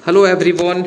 Hello everyone.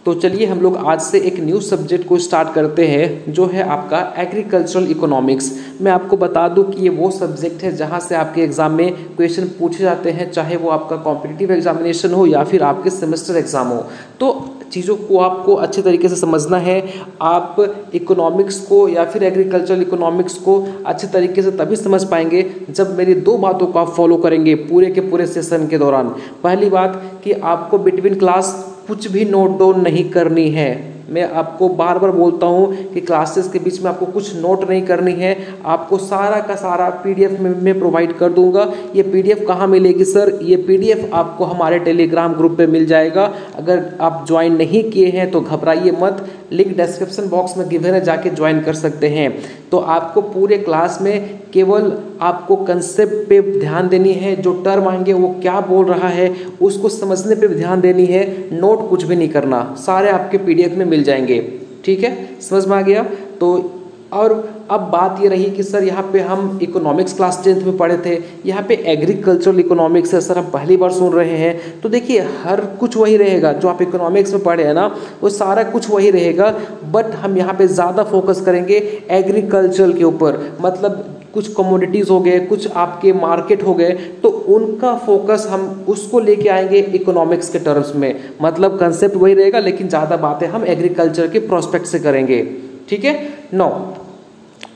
तो चलिए हम लोग आज से एक न्यू सब्जेक्ट को स्टार्ट करते हैं जो है आपका एग्रीकल्चरल इकोनॉमिक्स। मैं आपको बता दूं कि ये वो सब्जेक्ट है जहां से आपके एग्जाम में क्वेश्चन पूछे जाते हैं, चाहे वो आपका कॉम्पिटिटिव एग्जामिनेशन हो या फिर आपके सेमेस्टर एग्जाम हो। तो चीज़ों को आपको अच्छे तरीके से समझना है। आप इकोनॉमिक्स को या फिर एग्रीकल्चरल इकोनॉमिक्स को अच्छे तरीके से तभी समझ पाएंगे जब मेरी दो बातों को आप फॉलो करेंगे पूरे के पूरे सेशन के दौरान। पहली बात कि आपको बिटवीन क्लास कुछ भी नोट डाउन नहीं करनी है। मैं आपको बार बार बोलता हूँ कि क्लासेस के बीच में आपको कुछ नोट नहीं करनी है। आपको सारा का सारा पीडीएफ में मैं प्रोवाइड कर दूंगा। ये पीडीएफ कहाँ मिलेगी सर? ये पीडीएफ आपको हमारे टेलीग्राम ग्रुप पे मिल जाएगा। अगर आप ज्वाइन नहीं किए हैं तो घबराइए मत, लिंक डिस्क्रिप्शन बॉक्स में गिवन है, जाके ज्वाइन कर सकते हैं। तो आपको पूरे क्लास में केवल आपको कंसेप्ट पे ध्यान देनी है, जो टर्म आएंगे वो क्या बोल रहा है उसको समझने पे ध्यान देनी है। नोट कुछ भी नहीं करना, सारे आपके पीडीएफ में मिल जाएंगे। ठीक है, समझ में आ गया? तो और अब बात ये रही कि सर यहाँ पे हम इकोनॉमिक्स क्लास 10th में पढ़े थे, यहाँ पे एग्रीकल्चरल इकोनॉमिक्स है सर, हम पहली बार सुन रहे हैं। तो देखिए हर कुछ वही रहेगा जो आप इकोनॉमिक्स में पढ़े हैं ना, वो सारा कुछ वही रहेगा, बट हम यहाँ पे ज़्यादा फोकस करेंगे एग्रीकल्चर के ऊपर। मतलब कुछ कमोडिटीज़ हो गए, कुछ आपके मार्केट हो गए, तो उनका फोकस हम उसको लेके आएंगे इकोनॉमिक्स के टर्म्स में। मतलब कंसेप्ट वही रहेगा लेकिन ज़्यादा बातें हम एग्रीकल्चर के प्रोस्पेक्ट से करेंगे। ठीक है। नो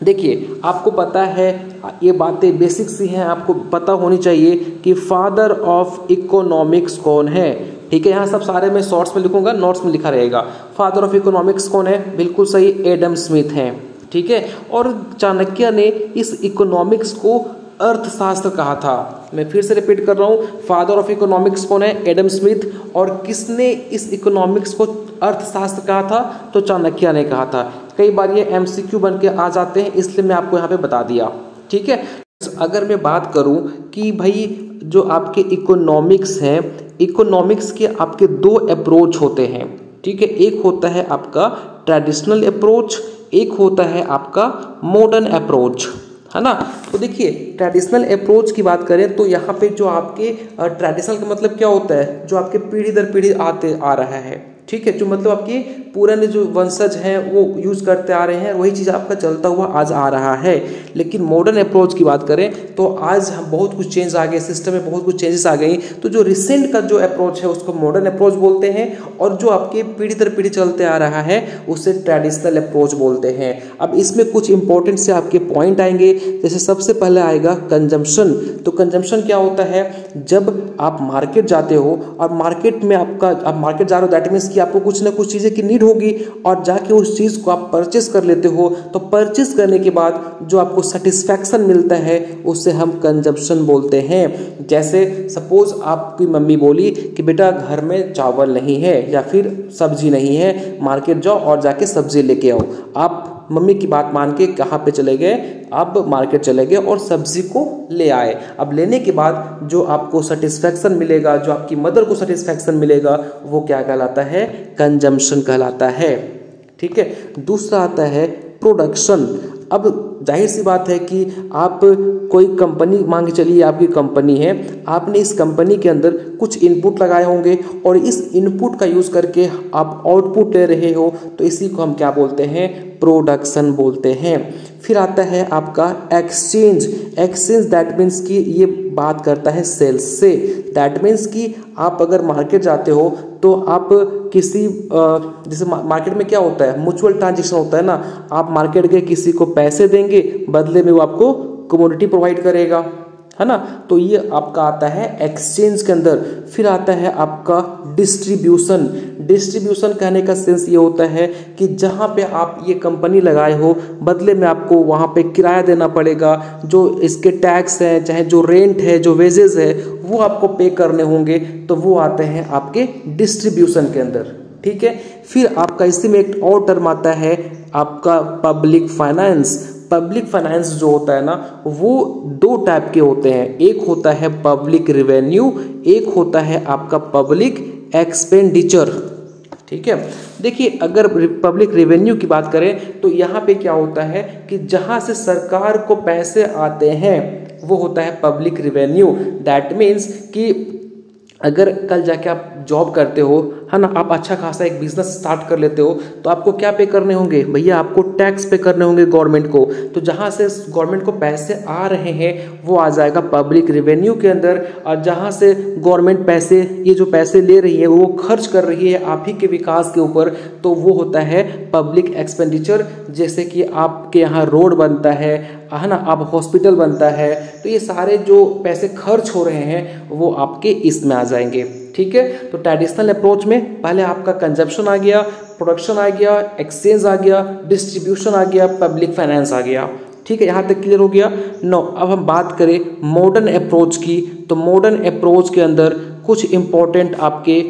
देखिए, आपको पता है ये बातें बेसिक सी हैं, आपको पता होनी चाहिए कि फादर ऑफ इकोनॉमिक्स कौन है। ठीक है, यहाँ सब सारे मैं शॉर्ट्स में लिखूंगा, नोट्स में लिखा रहेगा। फादर ऑफ इकोनॉमिक्स कौन है? बिल्कुल सही, एडम स्मिथ हैं। ठीक है, और चाणक्य ने इस इकोनॉमिक्स को अर्थशास्त्र कहा था। मैं फिर से रिपीट कर रहा हूँ, फादर ऑफ इकोनॉमिक्स कौन है? Adam Smith. और किसने इस इकोनॉमिक्स को अर्थशास्त्र कहा था? तो चाणक्य ने कहा था। कई बार ये एमसीक्यू बन के आ जाते हैं, इसलिए मैं आपको यहाँ पे बता दिया। ठीक है, अगर मैं बात करूँ कि भाई जो आपके इकोनॉमिक्स हैं, इकोनॉमिक्स के आपके दो अप्रोच होते हैं। ठीक है, एक होता है आपका ट्रेडिशनल अप्रोच, एक होता है आपका मॉडर्न अप्रोच, है ना। तो देखिए ट्रेडिशनल अप्रोच की बात करें तो यहाँ पे जो आपके ट्रेडिशनल का मतलब क्या होता है? जो आपके पीढ़ी दर पीढ़ी आ रहा है। ठीक है, जो मतलब आपके पुराने जो वंशज हैं वो यूज़ करते आ रहे हैं, वही चीज़ आपका चलता हुआ आज आ रहा है। लेकिन मॉडर्न अप्रोच की बात करें तो आज हम बहुत कुछ चेंज आ गए, सिस्टम में बहुत कुछ चेंजेस आ गई। तो जो रिसेंट का जो अप्रोच है उसको मॉडर्न अप्रोच बोलते हैं, और जो आपके पीढ़ी दर पीढ़ी चलते आ रहा है उसे ट्रेडिशनल अप्रोच बोलते हैं। अब इसमें कुछ इंपॉर्टेंट से आपके पॉइंट आएंगे। जैसे सबसे पहले आएगा कंजम्पशन। तो कंजम्पशन क्या होता है? जब आप मार्केट जाते हो और मार्केट में आप मार्केट जा रहे हो, दैट मीन्स कि आपको कुछ ना कुछ चीज़ें की नीड होगी और जाके उस चीज़ को आप परचेस कर लेते हो। तो परचेस करने के बाद जो आपको सेटिस्फैक्शन मिलता है उसे हम कंजम्पशन बोलते हैं। जैसे सपोज आपकी मम्मी बोली कि बेटा घर में चावल नहीं है या फिर सब्जी नहीं है, मार्केट जाओ और जाके सब्जी लेके आओ। आप मम्मी की बात मान के कहाँ पे चले गए? आप मार्केट चले गए और सब्जी को ले आए। अब लेने के बाद जो आपको सेटिस्फैक्शन मिलेगा, जो आपकी मदर को सेटिस्फैक्शन मिलेगा, वो क्या कहलाता है? कंजम्पशन कहलाता है। ठीक है, दूसरा आता है प्रोडक्शन। अब जाहिर सी बात है कि आप कोई कंपनी मान के चलिए, आपकी कंपनी है, आपने इस कंपनी के अंदर कुछ इनपुट लगाए होंगे और इस इनपुट का यूज़ करके आप आउटपुट ले रहे हो, तो इसी को हम क्या बोलते हैं? प्रोडक्शन बोलते हैं। फिर आता है आपका एक्सचेंज। एक्सचेंज दैट मीन्स कि ये बात करता है सेल्स से। दैट मीन्स कि आप अगर मार्केट जाते हो तो आप किसी जैसे मार्केट में क्या होता है? म्यूचुअल ट्रांजेक्शन होता है ना। आप मार्केट के किसी को पैसे देंगे, बदले में वो आपको कमोडिटी प्रोवाइड करेगा, है ना। तो ये आपका आता है एक्सचेंज के अंदर। फिर आता है आपका डिस्ट्रीब्यूशन। डिस्ट्रीब्यूशन कहने का सेंस ये होता है कि जहाँ पे आप ये कंपनी लगाए हो, बदले में आपको वहाँ पे किराया देना पड़ेगा। जो इसके टैक्स हैं, चाहे जो रेंट है, जो वेजेस है, वो आपको पे करने होंगे। तो वो आते हैं आपके डिस्ट्रीब्यूशन के अंदर। ठीक है, फिर आपका इसी में एक और टर्म आता है आपका पब्लिक फाइनेंस। पब्लिक फाइनेंस जो होता है ना, वो दो टाइप के होते हैं। एक होता है पब्लिक रेवेन्यू, एक होता है आपका पब्लिक एक्सपेंडिचर। ठीक है, देखिए अगर पब्लिक रेवेन्यू की बात करें तो यहाँ पे क्या होता है कि जहाँ से सरकार को पैसे आते हैं वो होता है पब्लिक रेवेन्यू। दैट मीन्स कि अगर कल जाके आप जॉब करते हो, है ना, आप अच्छा खासा एक बिजनेस स्टार्ट कर लेते हो, तो आपको क्या पे करने होंगे भैया, आपको टैक्स पे करने होंगे गवर्नमेंट को। तो जहाँ से गवर्नमेंट को पैसे आ रहे हैं वो आ जाएगा पब्लिक रेवेन्यू के अंदर, और जहाँ से गवर्नमेंट पैसे, ये जो पैसे ले रही है वो खर्च कर रही है आप ही के विकास के ऊपर, तो वो होता है पब्लिक एक्सपेंडिचर। जैसे कि आपके यहाँ रोड बनता है ना, आप हॉस्पिटल बनता है, तो ये सारे जो पैसे खर्च हो रहे हैं वो आपके इसमें आ जाएंगे। ठीक है, तो ट्रेडिशनल अप्रोच में पहले आपका कंजप्शन आ गया, प्रोडक्शन आ गया, एक्सचेंज आ गया, डिस्ट्रीब्यूशन आ गया, पब्लिक फाइनेंस आ गया। ठीक है, यहाँ तक क्लियर हो गया। नो, अब हम बात करें मॉडर्न अप्रोच की, तो मॉडर्न अप्रोच के अंदर कुछ इंपॉर्टेंट आपके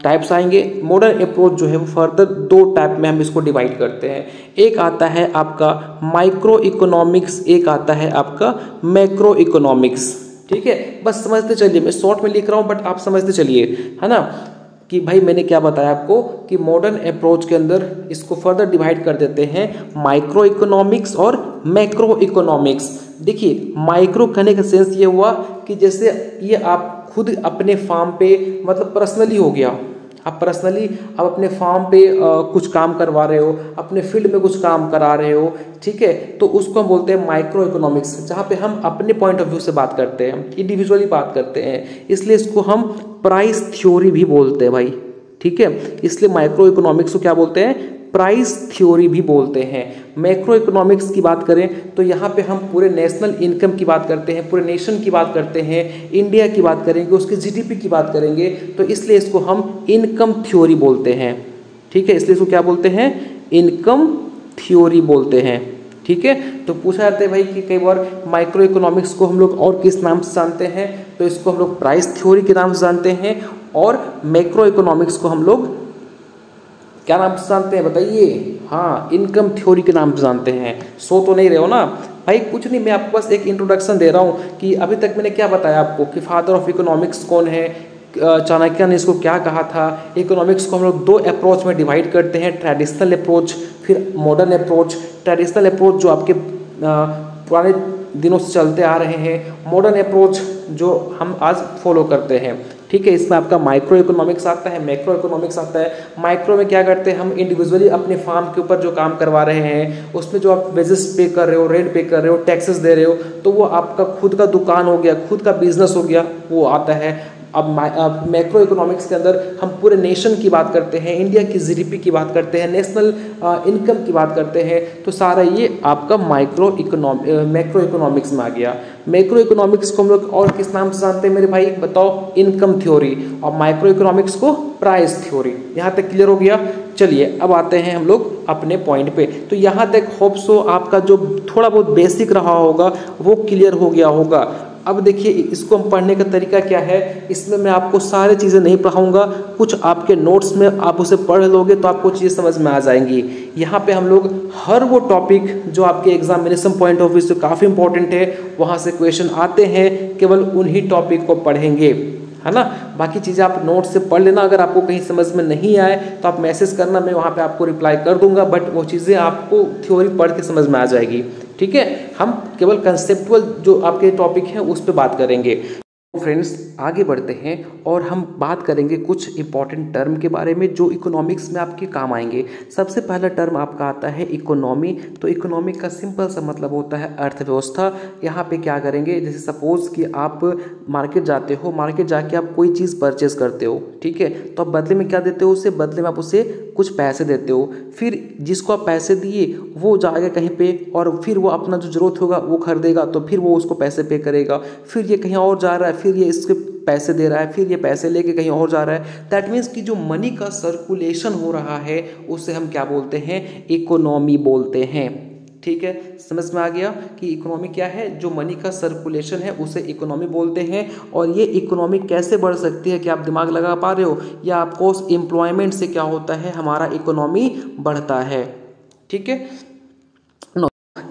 टाइप्स आएंगे। मॉडर्न अप्रोच जो है वो फर्दर दो टाइप में हम इसको डिवाइड करते हैं। एक आता है आपका माइक्रो इकोनॉमिक्स, एक आता है आपका मैक्रो इकोनॉमिक्स। ठीक है, बस समझते चलिए, मैं शॉर्ट में लिख रहा हूँ बट आप समझते चलिए, है ना, कि भाई मैंने क्या बताया आपको कि मॉडर्न अप्रोच के अंदर इसको फर्दर डिवाइड कर देते हैं माइक्रो इकोनॉमिक्स और मैक्रो इकोनॉमिक्स। देखिए, माइक्रो कहने का सेंस ये हुआ कि जैसे ये आप खुद अपने फार्म पे, मतलब पर्सनली हो गया, आप पर्सनली आप अपने फार्म पे कुछ काम करवा रहे हो, अपने फील्ड में कुछ काम करा रहे हो, ठीक है, तो उसको हम बोलते हैं माइक्रो इकोनॉमिक्स, जहाँ पे हम अपने पॉइंट ऑफ व्यू से बात करते हैं, इंडिविजुअली बात करते हैं, इसलिए इसको हम प्राइस थ्योरी भी बोलते हैं भाई। ठीक है, इसलिए माइक्रो इकोनॉमिक्स को क्या बोलते हैं, प्राइस थ्योरी भी बोलते हैं। मैक्रो इकोनॉमिक्स की बात करें तो यहाँ पे हम पूरे नेशनल इनकम की बात करते हैं, पूरे नेशन की बात करते हैं, इंडिया की बात करेंगे, उसके जीडीपी की बात करेंगे, तो इसलिए इसको हम इनकम थ्योरी बोलते हैं। ठीक है, इसलिए इसको क्या बोलते हैं, इनकम थ्योरी बोलते हैं। ठीक है, तो पूछा जाता है भाई कि कई बार माइक्रो इकोनॉमिक्स को हम लोग और किस नाम से जानते हैं, तो इसको हम लोग प्राइस थ्योरी के नाम से जानते हैं, और मैक्रो इकोनॉमिक्स को हम लोग क्या नाम से जानते हैं बताइए, हाँ, इनकम थ्योरी के नाम से जानते हैं। सो तो नहीं रहे हो ना भाई, कुछ नहीं, मैं आपको बस एक इंट्रोडक्शन दे रहा हूँ कि अभी तक मैंने क्या बताया आपको कि फादर ऑफ इकोनॉमिक्स कौन है, चाणक्य ने इसको क्या कहा था। इकोनॉमिक्स को हम लोग दो अप्रोच में डिवाइड करते हैं, ट्रेडिशनल अप्रोच फिर मॉडर्न अप्रोच। ट्रेडिशनल अप्रोच जो आपके पुराने दिनों से चलते आ रहे हैं, मॉडर्न अप्रोच जो हम आज फॉलो करते हैं। ठीक है, इसमें आपका माइक्रो इकोनॉमिक्स आता है, मैक्रो इकोनॉमिक्स आता है। माइक्रो में क्या करते हैं, हम इंडिविजुअली अपने फार्म के ऊपर जो काम करवा रहे हैं उसमें जो आप वेजेस पे कर रहे हो, रेंट पे कर रहे हो, टैक्सेस दे रहे हो, तो वो आपका खुद का दुकान हो गया, खुद का बिजनेस हो गया, वो आता है। अब मैक्रो इकोनॉमिक्स के अंदर हम पूरे नेशन की बात करते हैं, इंडिया की जीडीपी की बात करते हैं, नेशनल इनकम की बात करते हैं, तो सारा ये आपका मैक्रो इकोनॉमिक्स में आ गया। मैक्रो इकोनॉमिक्स को हम लोग और किस नाम से जानते हैं मेरे भाई बताओ, इनकम थ्योरी, और माइक्रो इकोनॉमिक्स को प्राइस थ्योरी। यहाँ तक क्लियर हो गया। चलिए अब आते हैं हम लोग अपने पॉइंट पे। तो यहाँ तक होप सो आपका जो थोड़ा बहुत बेसिक रहा होगा वो क्लियर हो गया होगा। अब देखिए इसको हम पढ़ने का तरीका क्या है, इसमें मैं आपको सारी चीज़ें नहीं पढ़ाऊंगा, कुछ आपके नोट्स में आप उसे पढ़ लोगे तो आपको चीज़ें समझ में आ जाएंगी। यहाँ पे हम लोग हर वो टॉपिक जो आपके एग्जामिनेशन पॉइंट ऑफ व्यू से काफ़ी इंपॉर्टेंट है, वहाँ से क्वेश्चन आते हैं, केवल उन्हीं टॉपिक को पढ़ेंगे, है ना। बाकी चीज़ें आप नोट से पढ़ लेना, अगर आपको कहीं समझ में नहीं आए तो आप मैसेज करना, मैं वहाँ पे आपको रिप्लाई कर दूंगा, बट वो चीज़ें आपको थ्योरी पढ़ के समझ में आ जाएगी। ठीक है, हम केवल कंसेप्चुअल जो आपके टॉपिक हैं उस पर बात करेंगे। फ्रेंड्स आगे बढ़ते हैं और हम बात करेंगे कुछ इंपॉर्टेंट टर्म के बारे में जो इकोनॉमिक्स में आपके काम आएंगे। सबसे पहला टर्म आपका आता है इकोनॉमी। तो इकोनॉमी का सिंपल सा मतलब होता है अर्थव्यवस्था। यहाँ पे क्या करेंगे, जैसे सपोज कि आप मार्केट जाते हो, मार्केट जाके आप कोई चीज़ परचेज करते हो, ठीक है, तो आप बदले में क्या देते हो उसे, बदले में आप उसे कुछ पैसे देते हो, फिर जिसको आप पैसे दिए वो जाएगा कहीं पे और फिर वो अपना जो जरूरत होगा वो खरीदेगा, तो फिर वो उसको पैसे पे करेगा, फिर ये कहीं और जा रहा है, फिर ये इसके पैसे दे रहा है, फिर ये पैसे लेके कहीं और जा रहा है। दैट मीन्स कि जो मनी का सर्कुलेशन हो रहा है उसे हम क्या बोलते हैं, इकोनॉमी बोलते हैं। ठीक है, समझ में आ गया कि इकोनॉमी क्या है, जो मनी का सर्कुलेशन है उसे इकोनॉमी बोलते हैं। और ये इकोनॉमी कैसे बढ़ सकती है, कि आप दिमाग लगा पा रहे हो, या आपको एम्प्लॉयमेंट से क्या होता है, हमारा इकोनॉमी बढ़ता है। ठीक है,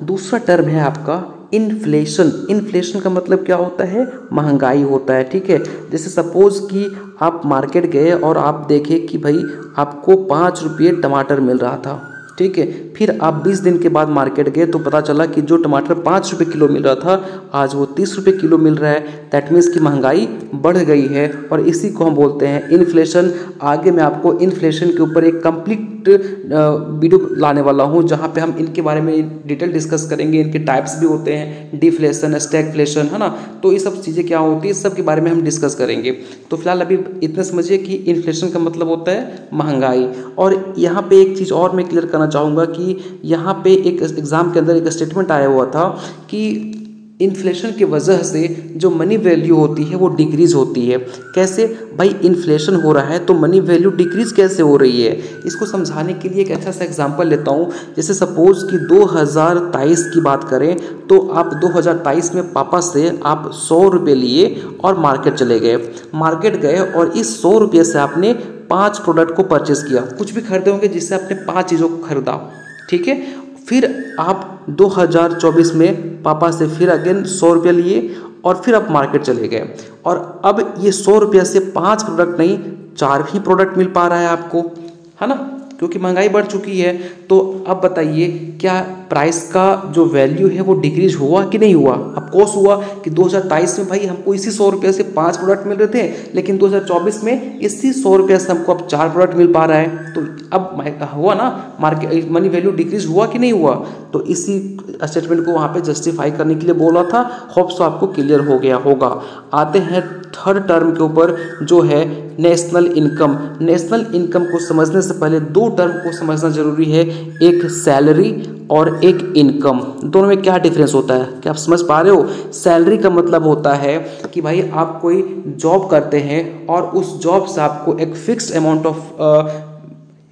दूसरा टर्म है आपका इन्फ्लेशन। इन्फ्लेशन का मतलब क्या होता है, महंगाई होता है। ठीक है, जैसे सपोज कि आप मार्केट गए और आप देखे कि भाई आपको 5 रुपये टमाटर मिल रहा था, ठीक है। फिर आप 20 दिन के बाद मार्केट गए तो पता चला कि जो टमाटर 5 रुपये किलो मिल रहा था आज वो 30 रुपये किलो मिल रहा है। दैट मीन्स कि महंगाई बढ़ गई है और इसी को हम बोलते हैं इन्फ्लेशन। आगे मैं आपको इन्फ्लेशन के ऊपर एक कंप्लीट वीडियो लाने वाला हूँ जहाँ पे हम इनके बारे में डिटेल डिस्कस करेंगे। इनके टाइप्स भी होते हैं, डिफ्लेशन, स्टैगफ्लेशन, है ना। तो ये सब चीज़ें क्या होती है, इस सब के बारे में हम डिस्कस करेंगे। तो फिलहाल अभी इतना समझिए कि इन्फ्लेशन का मतलब होता है महंगाई। और यहाँ पे एक चीज़ और मैं क्लियर करना चाहूँगा कि यहाँ पे एक एग्ज़ाम के अंदर एक स्टेटमेंट आया हुआ था कि इन्फ्लेशन की वजह से जो मनी वैल्यू होती है वो डिक्रीज़ होती है। कैसे भाई, इन्फ्लेशन हो रहा है तो मनी वैल्यू डिक्रीज़ कैसे हो रही है? इसको समझाने के लिए एक अच्छा सा एग्जांपल लेता हूँ। जैसे सपोज़ कि 2023 की बात करें तो आप 2023 में पापा से आप 100 रुपये लिए और मार्केट चले गए। मार्केट गए और इस 100 रुपये से आपने 5 प्रोडक्ट को परचेज़ किया। कुछ भी खरीदे होंगे जिससे आपने 5 चीज़ों को खरीदा, ठीक है। फिर आप 2024 में पापा से फिर अगेन 100 रुपये लिए और फिर आप मार्केट चले गए और अब ये 100 रुपये से 5 प्रोडक्ट नहीं 4 भी प्रोडक्ट मिल पा रहा है आपको, है ना, क्योंकि महंगाई बढ़ चुकी है। तो अब बताइए क्या प्राइस का जो वैल्यू है वो डिक्रीज हुआ कि नहीं हुआ? ऑफकोर्स हुआ कि 2023 में भाई हमको इसी 100 रुपये से 5 प्रोडक्ट मिल रहे थे, लेकिन 2024 में इसी 100 रुपये से हमको अब 4 प्रोडक्ट मिल पा रहा है। तो अब हुआ ना, मार्केट मनी वैल्यू डिक्रीज हुआ कि नहीं हुआ? तो इसी स्टेटमेंट को वहाँ पे जस्टिफाई करने के लिए बोला था। होप सो आपको क्लियर हो गया होगा। आते हैं थर्ड टर्म के ऊपर जो है नेशनल इनकम। नेशनल इनकम को समझने से पहले 2 टर्म को समझना जरूरी है, एक सैलरी और एक इनकम। दोनों में क्या डिफरेंस होता है, क्या आप समझ पा रहे हो? सैलरी का मतलब होता है कि भाई आप कोई जॉब करते हैं और उस जॉब से आपको एक फिक्स्ड अमाउंट ऑफ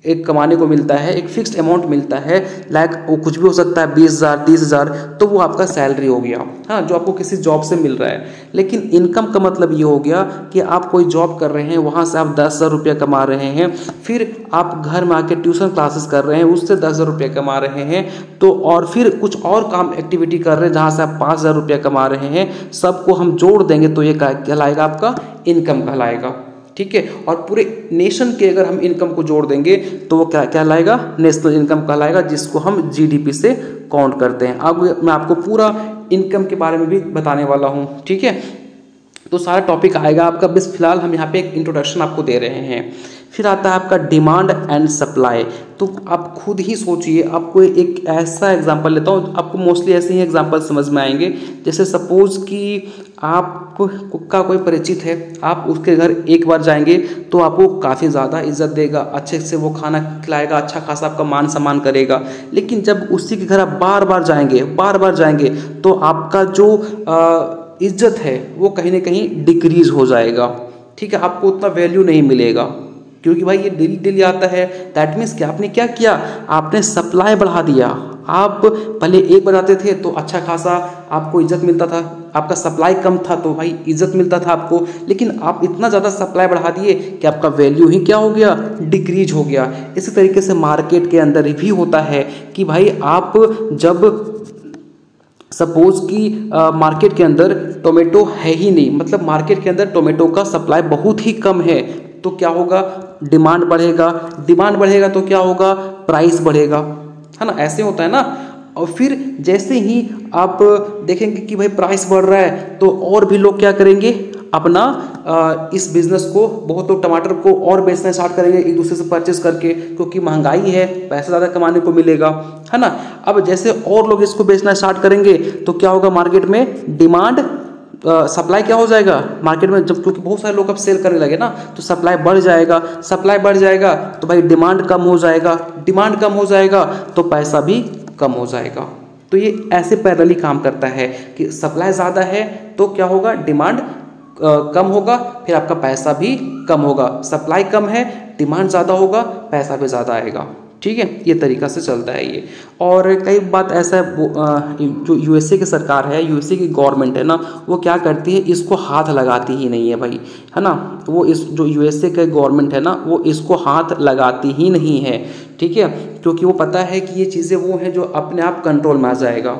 एक कमाने को मिलता है, एक फिक्स्ड अमाउंट मिलता है। लाइक वो कुछ भी हो सकता है, 20,000, 30,000, तो वो आपका सैलरी हो गया, हाँ, जो आपको किसी जॉब से मिल रहा है। लेकिन इनकम का मतलब ये हो गया कि आप कोई जॉब कर रहे हैं, वहाँ से आप 10,000 रुपये कमा रहे हैं, फिर आप घर में आके ट्यूशन क्लासेस कर रहे हैं, उससे 10,000 रुपये कमा रहे हैं, तो और फिर कुछ और काम एक्टिविटी कर रहे हैं जहाँ से आप 5,000 रुपये कमा रहे हैं। सबको हम जोड़ देंगे तो ये कहलाएगा आपका इनकम कहलाएगा, ठीक है। और पूरे नेशन के अगर हम इनकम को जोड़ देंगे तो वो क्या कहलाएगा? नेशनल इनकम कहलाएगा, जिसको हम जीडीपी से काउंट करते हैं। अब मैं आपको पूरा इनकम के बारे में भी बताने वाला हूँ, ठीक है। तो सारा टॉपिक आएगा आपका, बस फिलहाल हम यहाँ पे एक इंट्रोडक्शन आपको दे रहे हैं। फिर आता है आपका डिमांड एंड सप्लाई। तो आप खुद ही सोचिए, आपको एक ऐसा एग्जांपल लेता हूँ, आपको मोस्टली ऐसे ही एग्जांपल समझ में आएंगे। जैसे सपोज कि आप का कोई परिचित है, आप उसके घर एक बार जाएंगे तो आपको काफ़ी ज़्यादा इज्जत देगा, अच्छे से वो खाना खिलाएगा, अच्छा खासा आपका मान सम्मान करेगा। लेकिन जब उसी के घर आप बार बार जाएंगे तो आपका जो इज्जत है वो कहीं ना कहीं डिक्रीज हो जाएगा, ठीक है। आपको उतना वैल्यू नहीं मिलेगा क्योंकि भाई ये डेली आता है। दैट मीन्स कि आपने क्या किया, आपने सप्लाई बढ़ा दिया। आप पहले एक बार आते थे तो अच्छा खासा आपको इज्जत मिलता था, आपका सप्लाई कम था तो भाई इज्जत मिलता था आपको। लेकिन आप इतना ज़्यादा सप्लाई बढ़ा दिए कि आपका वैल्यू ही क्या हो गया, डिक्रीज हो गया। इसी तरीके से मार्केट के अंदर भी होता है कि भाई आप जब सपोज कि मार्केट के अंदर टोमेटो है ही नहीं, मतलब मार्केट के अंदर टोमेटो का सप्लाई बहुत ही कम है, तो क्या होगा, डिमांड बढ़ेगा तो क्या होगा, प्राइस बढ़ेगा, है ना। ऐसे होता है ना। और फिर जैसे ही आप देखेंगे कि भाई प्राइस बढ़ रहा है तो और भी लोग क्या करेंगे, अपना इस बिजनेस को, बहुत लोग टमाटर को और बेचना स्टार्ट करेंगे एक दूसरे से परचेस करके, क्योंकि महंगाई है, पैसा ज़्यादा कमाने को मिलेगा, है ना। अब जैसे और लोग इसको बेचना स्टार्ट करेंगे तो क्या होगा, मार्केट में डिमांड सप्लाई क्या हो जाएगा मार्केट में, जब क्योंकि बहुत सारे लोग अब सेल करने लगे ना, तो सप्लाई बढ़ जाएगा तो भाई डिमांड कम हो जाएगा तो पैसा भी कम हो जाएगा। तो ये ऐसे पैरेलली काम करता है कि सप्लाई ज़्यादा है तो क्या होगा, डिमांड कम होगा, फिर आपका पैसा भी कम होगा। सप्लाई कम है, डिमांड ज़्यादा होगा, पैसा भी ज़्यादा आएगा, ठीक है। ये तरीका से चलता है ये। और कई बात ऐसा है, जो यूएसए की सरकार है, यूएसए की गवर्नमेंट है ना, वो क्या करती है, इसको हाथ लगाती ही नहीं है भाई, है ना। वो इस जो यूएसए का गवर्नमेंट है ना, वो इसको हाथ लगाती ही नहीं है, ठीक है, क्योंकि वो पता है कि ये चीज़ें वो हैं जो अपने आप कंट्रोल में आ जाएगा,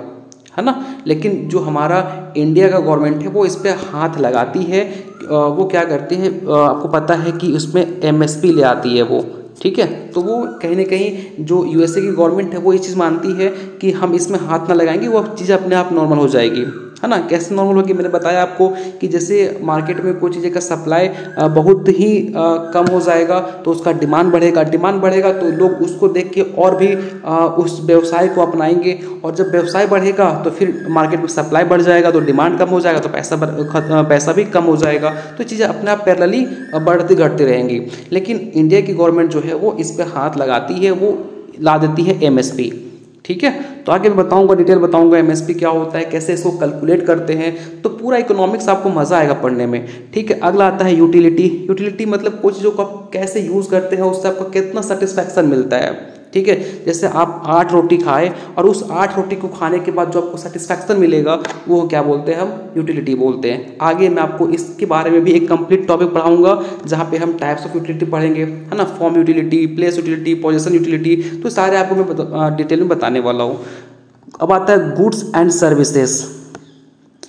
है ना। लेकिन जो हमारा इंडिया का गवर्नमेंट है वो इस पर हाथ लगाती है। वो क्या करती है, आपको पता है कि उसमें एमएसपी ले आती है वो, ठीक है। तो वो कहीं ना कहीं जो यूएसए की गवर्नमेंट है वो ये चीज़ मानती है कि हम इसमें हाथ ना लगाएंगे, वो चीज़ अपने आप नॉर्मल हो जाएगी, है ना। कैसे नॉर्मल होगी, मैंने बताया आपको कि जैसे मार्केट में कोई चीज़ें का सप्लाई बहुत ही कम हो जाएगा तो उसका डिमांड बढ़ेगा, डिमांड बढ़ेगा तो लोग उसको देख के और भी उस व्यवसाय को अपनाएंगे, और जब व्यवसाय बढ़ेगा तो फिर मार्केट में सप्लाई बढ़ जाएगा तो डिमांड कम हो जाएगा तो पैसा भी कम हो जाएगा, तो चीज़ें अपने आप पैरेलली बढ़ती घटती रहेंगी। लेकिन इंडिया की गवर्नमेंट जो है वो इस पर हाथ लगाती है, वो ला देती है एमएसपी, ठीक है। तो आगे मैं बताऊंगा, डिटेल बताऊंगा एमएसपी क्या होता है, कैसे इसको कैलकुलेट करते हैं, तो पूरा इकोनॉमिक्स आपको मजा आएगा पढ़ने में, ठीक है। अगला आता है यूटिलिटी। यूटिलिटी मतलब कोई चीज़ों को आप कैसे यूज़ करते हैं, उससे आपको कितना सेटिस्फैक्शन मिलता है, ठीक है। जैसे आप 8 रोटी खाए और उस 8 रोटी को खाने के बाद जो आपको सेटिस्फैक्शन मिलेगा वो क्या बोलते हैं, हम यूटिलिटी बोलते हैं। आगे मैं आपको इसके बारे में भी एक कंप्लीट टॉपिक पढ़ाऊंगा जहाँ पे हम टाइप्स ऑफ यूटिलिटी पढ़ेंगे, है ना। Form utility, place utility, position utility, तो सारे आपको मैं डिटेल में बताने वाला हूँ। अब आता है गुड्स एंड सर्विसेज।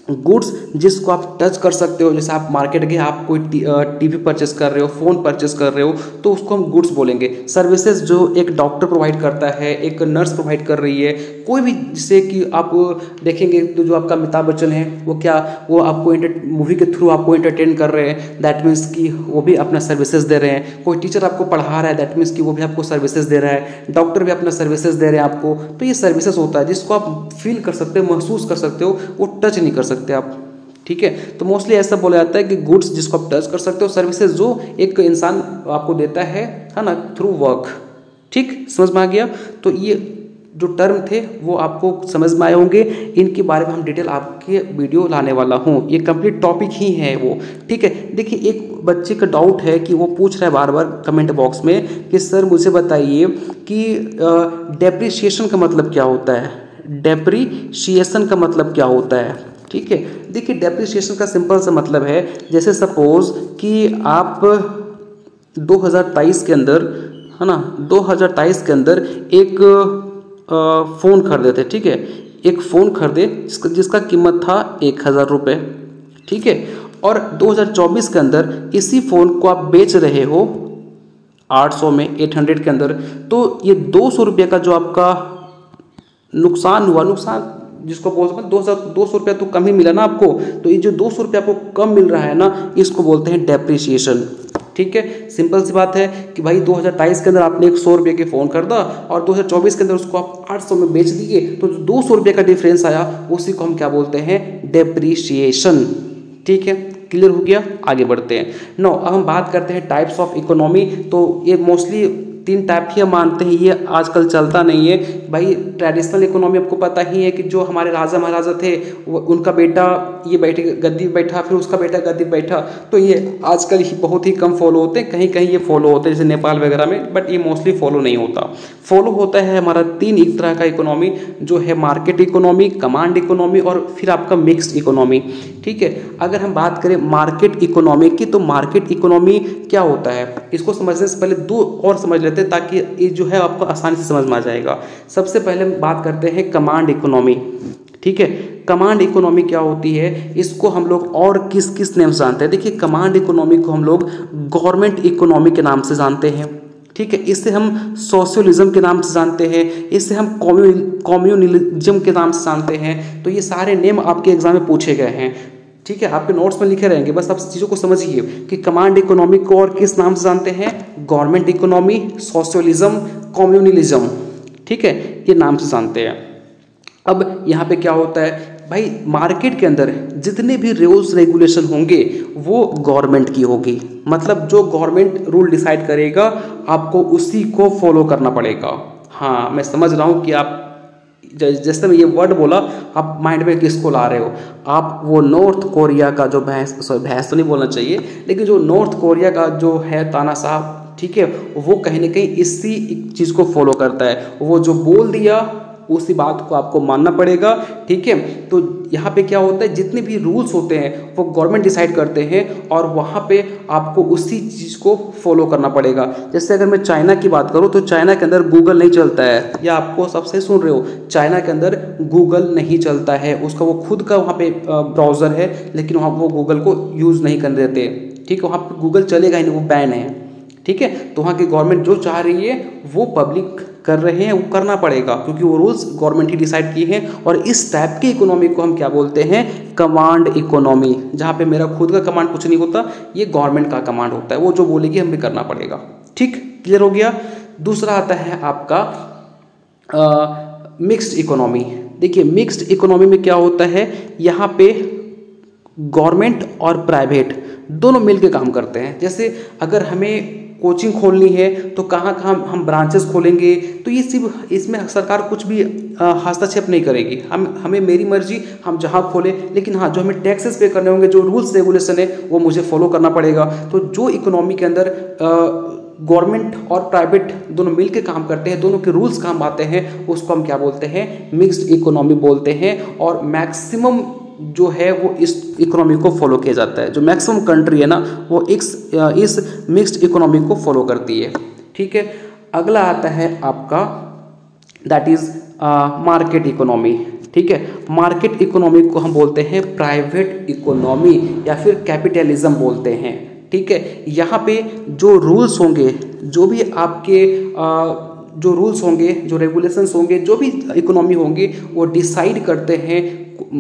गुड्स जिसको आप टच कर सकते हो, जैसे आप मार्केट गए, आप कोई टीवी परचेस कर रहे हो, फ़ोन परचेस कर रहे हो, तो उसको हम गुड्स बोलेंगे। सर्विसेज जो एक डॉक्टर प्रोवाइड करता है, एक नर्स प्रोवाइड कर रही है, कोई भी, जिससे कि आप देखेंगे तो जो आपका अमिताभ बच्चन है वो आपको मूवी के थ्रू आपको एंटरटेन कर रहे हैं, दैट मीन्स कि वो भी अपना सर्विसेज दे रहे हैं। कोई टीचर आपको पढ़ा रहा है, दैट मीन्स कि वो भी आपको सर्विसेज दे रहा है। डॉक्टर भी अपना सर्विसेज दे रहे हैं आपको, तो ये सर्विसेज होता है जिसको आप फील कर सकते हो, महसूस कर सकते हो, वो टच नहीं कर सकते आप, ठीक है। तो मोस्टली ऐसा बोला जाता है कि गुड्स जिसको आप टच कर सकते हो, सर्विसेज जो एक इंसान आपको देता है ना, थ्रू वर्क, ठीक, समझ में आ गया। तो ये जो टर्म थे वो आपको समझ में आए होंगे, इनके बारे में हम डिटेल आपके वीडियो लाने वाला हूँ, ये कंप्लीट टॉपिक ही है वो, ठीक है। देखिए एक बच्चे का डाउट है कि वो पूछ रहा है बार बार कमेंट बॉक्स में कि सर मुझे बताइए कि डेप्रिसिएशन का मतलब क्या होता है, डेप्रिसिएशन का मतलब क्या होता है, ठीक है। देखिए डेप्रिसिएशन का सिंपल सा मतलब है, जैसे सपोज कि आप 2023 के अंदर, है ना, 2023 के अंदर एक फ़ोन खरीदे थे, ठीक है। एक फ़ोन खरीदे जिसका कीमत था 1000 रुपये, ठीक है। और 2024 के अंदर इसी फ़ोन को आप बेच रहे हो 800 में, 800 के अंदर, तो ये 200 रुपये का जो आपका नुकसान हुआ, नुकसान जिसको बोलते हैं 200 रुपया तो कम ही मिला ना आपको, तो ये जो 200 रुपया आपको कम मिल रहा है ना, इसको बोलते हैं डेप्रिसिएशन, ठीक है। सिंपल सी बात है कि भाई 2023 के अंदर आपने एक 100 रुपये के फ़ोन खरीदा और 2024 के अंदर उसको आप 800 में बेच दिए, तो जो 200 रुपये का डिफरेंस आया उसी को हम क्या बोलते हैं, डेप्रिसिएशन, ठीक है। क्लियर हो गया, आगे बढ़ते हैं। नो, अब हम बात करते हैं टाइप्स ऑफ इकोनॉमी। तो ये मोस्टली 3 टाइप ही हम मानते हैं, ये आजकल चलता नहीं है भाई। ट्रेडिशनल इकोनॉमी आपको पता ही है कि जो हमारे राजा महाराजा थे उनका बेटा ये बैठे गद्दी बैठा, फिर उसका बेटा गद्दी बैठा, तो ये आजकल ही बहुत ही कम फॉलो होते हैं, कहीं कहीं ये फॉलो होते हैं जैसे नेपाल वगैरह में, बट ये मोस्टली फॉलो नहीं होता। फॉलो होता है हमारा 3 एक तरह का इकोनॉमी, जो है मार्केट इकोनॉमी, कमांड इकोनॉमी और फिर आपका मिक्स्ड इकोनॉमी, ठीक है। अगर हम बात करें मार्केट इकोनॉमी की, तो मार्केट इकोनॉमी क्या होता है, इसको समझने से पहले 2 और समझ लेते हैं ताकि ये जो है आपको आसानी से समझ में आ जाएगा। सबसे पहले बात करते हैं कमांड इकोनॉमी, ठीक है। कमांड इकोनॉमी क्या होती है, इसको हम लोग और किस किस नेम से जानते हैं। देखिए कमांड इकोनॉमी को हम लोग गवर्नमेंट इकोनॉमी के नाम से जानते हैं, ठीक है। इससे हम सोशलिज्म के नाम से जानते हैं, इससे हम कम्युनलिज्म के नाम से जानते हैं। तो ये सारे नेम आपके एग्जाम में पूछे गए हैं, ठीक है। आपके नोट्स में लिखे रहेंगे, बस आप चीज़ों को समझिए कि कमांड इकोनॉमी को और किस नाम से जानते हैं, गवर्नमेंट इकोनॉमी, सोशलिज्म, कम्युनलिज्म, ठीक है, ये नाम से जानते हैं। अब यहाँ पे क्या होता है भाई, मार्केट के अंदर जितने भी रूल्स रेगुलेशन होंगे वो गवर्नमेंट की होगी, मतलब जो गवर्नमेंट रूल डिसाइड करेगा आपको उसी को फॉलो करना पड़ेगा। हाँ मैं समझ रहा हूँ कि आप जैसे मैं ये वर्ड बोला आप माइंड में किसको ला रहे हो, आप वो नॉर्थ कोरिया का जो भैंस तो नहीं बोलना चाहिए, लेकिन जो नॉर्थ कोरिया का जो है तानाशाह, ठीक है, वो कहीं ना कहीं इसी चीज़ को फॉलो करता है, वो जो बोल दिया उसी बात को आपको मानना पड़ेगा, ठीक है। तो यहाँ पे क्या होता है, जितने भी रूल्स होते हैं वो गवर्नमेंट डिसाइड करते हैं और वहाँ पे आपको उसी चीज़ को फॉलो करना पड़ेगा। जैसे अगर मैं चाइना की बात करूँ तो चाइना के अंदर गूगल नहीं चलता है, या आपको सबसे सुन रहे हो, चाइना के अंदर गूगल नहीं चलता है, उसका वो खुद का वहाँ पे ब्राउज़र है, लेकिन वहाँ वो गूगल को यूज़ नहीं करने देते, ठीक है। वहाँ पर गूगल चलेगा ही नहीं, वो बैन है, ठीक है। तो वहाँ की गवर्नमेंट जो चाह रही है वो पब्लिक कर रहे हैं, वो करना पड़ेगा क्योंकि वो रूल्स गवर्नमेंट ही डिसाइड किए हैं। और इस टाइप की इकोनॉमी को हम क्या बोलते हैं, कमांड इकोनॉमी, जहाँ पे मेरा खुद का कमांड कुछ नहीं होता, ये गवर्नमेंट का कमांड होता है, वो जो बोलेगी हमें करना पड़ेगा। ठीक, क्लियर हो गया। दूसरा आता है आपका मिक्स्ड इकोनॉमी। देखिए मिक्स्ड इकोनॉमी में क्या होता है, यहाँ पे गवर्नमेंट और प्राइवेट दोनों मिलकर काम करते हैं। जैसे अगर हमें कोचिंग खोलनी है तो कहाँ कहाँ हम ब्रांचेस खोलेंगे, तो ये सिर्फ इसमें सरकार कुछ भी हस्तक्षेप नहीं करेगी। हमें मेरी मर्जी, हम जहाँ खोलें, लेकिन हाँ जो हमें टैक्सेस पे करने होंगे, जो रूल्स रेगुलेशन है वो मुझे फॉलो करना पड़ेगा। तो जो इकोनॉमी के अंदर गवर्नमेंट और प्राइवेट दोनों मिलकर काम करते हैं, दोनों के रूल्स काम आते हैं, उसको हम क्या बोलते हैं, मिक्स्ड इकोनॉमी बोलते हैं। और मैक्सिमम जो है वो इस इकोनॉमी को फॉलो किया जाता है। जो मैक्सिमम कंट्री है ना वो इस मिक्स्ड इकोनॉमी को फॉलो करती है। ठीक है, अगला आता है आपका दैट इज मार्केट इकोनॉमी। ठीक है, मार्केट इकोनॉमी को हम बोलते हैं प्राइवेट इकोनॉमी या फिर कैपिटलिज्म बोलते हैं। ठीक है, यहाँ पे जो रूल्स होंगे, जो भी आपके जो रूल्स होंगे, जो रेगुलेशंस होंगे, जो भी इकोनॉमी होंगे, वो डिसाइड करते हैं,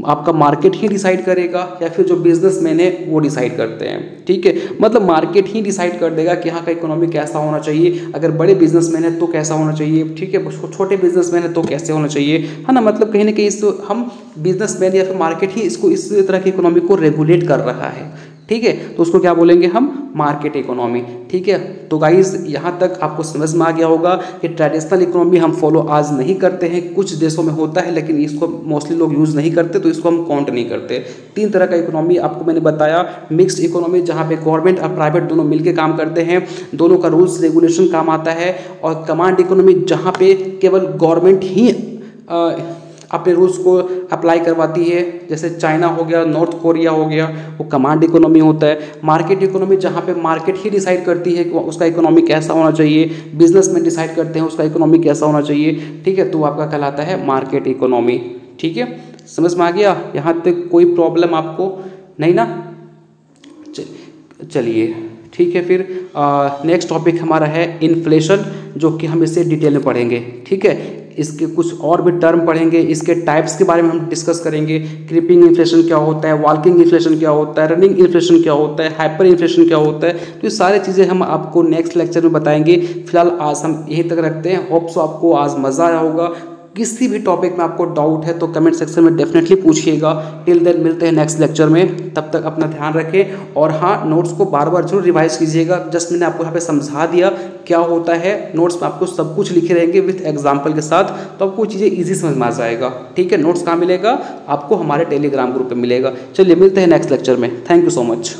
आपका मार्केट ही डिसाइड करेगा या फिर जो बिजनेसमैन है वो डिसाइड करते हैं। ठीक है, मतलब मार्केट ही डिसाइड कर देगा कि यहाँ का इकोनॉमी कैसा होना चाहिए। अगर बड़े बिजनेसमैन है तो कैसा होना चाहिए, ठीक है, छोटे बिजनेसमैन है तो कैसे होना चाहिए, है ना। मतलब कहीं ना कहीं इस हम बिजनेसमैन या फिर मार्केट ही इसको इस तरह की इकोनॉमी को रेगुलेट कर रहा है। ठीक है, तो उसको क्या बोलेंगे हम, मार्केट इकोनॉमी। ठीक है, तो गाइज यहाँ तक आपको समझ में आ गया होगा कि ट्रेडिशनल इकोनॉमी हम फॉलो आज नहीं करते हैं, कुछ देशों में होता है लेकिन इसको मोस्टली लोग यूज़ नहीं करते, तो इसको हम काउंट नहीं करते। 3 तरह का इकोनॉमी आपको मैंने बताया, मिक्स्ड इकोनॉमी जहाँ पे गवर्नमेंट और प्राइवेट दोनों मिलकर काम करते हैं, दोनों का रूल्स रेगुलेशन काम आता है। और कमांड इकोनॉमी जहाँ पे केवल गवर्नमेंट ही अपने रूल्स को अप्लाई करवाती है, जैसे चाइना हो गया, नॉर्थ कोरिया हो गया, वो कमांड इकोनॉमी होता है। मार्केट इकोनॉमी जहाँ पे मार्केट ही डिसाइड करती है कि उसका इकोनॉमी कैसा होना चाहिए, बिजनेसमैन डिसाइड करते हैं उसका इकोनॉमी कैसा होना चाहिए। ठीक है, तो आपका कहलाता है मार्केट इकोनॉमी। ठीक है, समझ में आ गया, यहाँ तक कोई प्रॉब्लम आपको नहीं ना। चलिए ठीक है, फिर नेक्स्ट टॉपिक हमारा है इन्फ्लेशन, जो कि हम इसे डिटेल में पढ़ेंगे। ठीक है, इसके कुछ और भी टर्म पढ़ेंगे, इसके टाइप्स के बारे में हम डिस्कस करेंगे। क्रीपिंग इन्फ्लेशन क्या होता है, वॉकिंग इन्फ्लेशन क्या होता है, रनिंग इन्फ्लेशन क्या होता है, हाइपर इन्फ्लेशन क्या होता है, तो ये सारी चीज़ें हम आपको नेक्स्ट लेक्चर में बताएंगे। फिलहाल आज हम यहीं तक रखते हैं। होप सो आपको आज मज़ा आया होगा। किसी भी टॉपिक में आपको डाउट है तो कमेंट सेक्शन में डेफिनेटली पूछिएगा। टिल देन मिलते हैं नेक्स्ट लेक्चर में, तब तक अपना ध्यान रखें। और हाँ, नोट्स को बार बार जरूर रिवाइज कीजिएगा। जस्ट मैंने आपको यहाँ पे समझा दिया क्या होता है, नोट्स में आपको सब कुछ लिखे रहेंगे विथ एग्जाम्पल के साथ, तो आपको चीज़ें ईजी समझ में आ जाएगा। ठीक है, नोट्स कहाँ मिलेगा आपको, हमारे टेलीग्राम ग्रुप पर मिलेगा। चलिए मिलते हैं नेक्स्ट लेक्चर में। Thank you so much.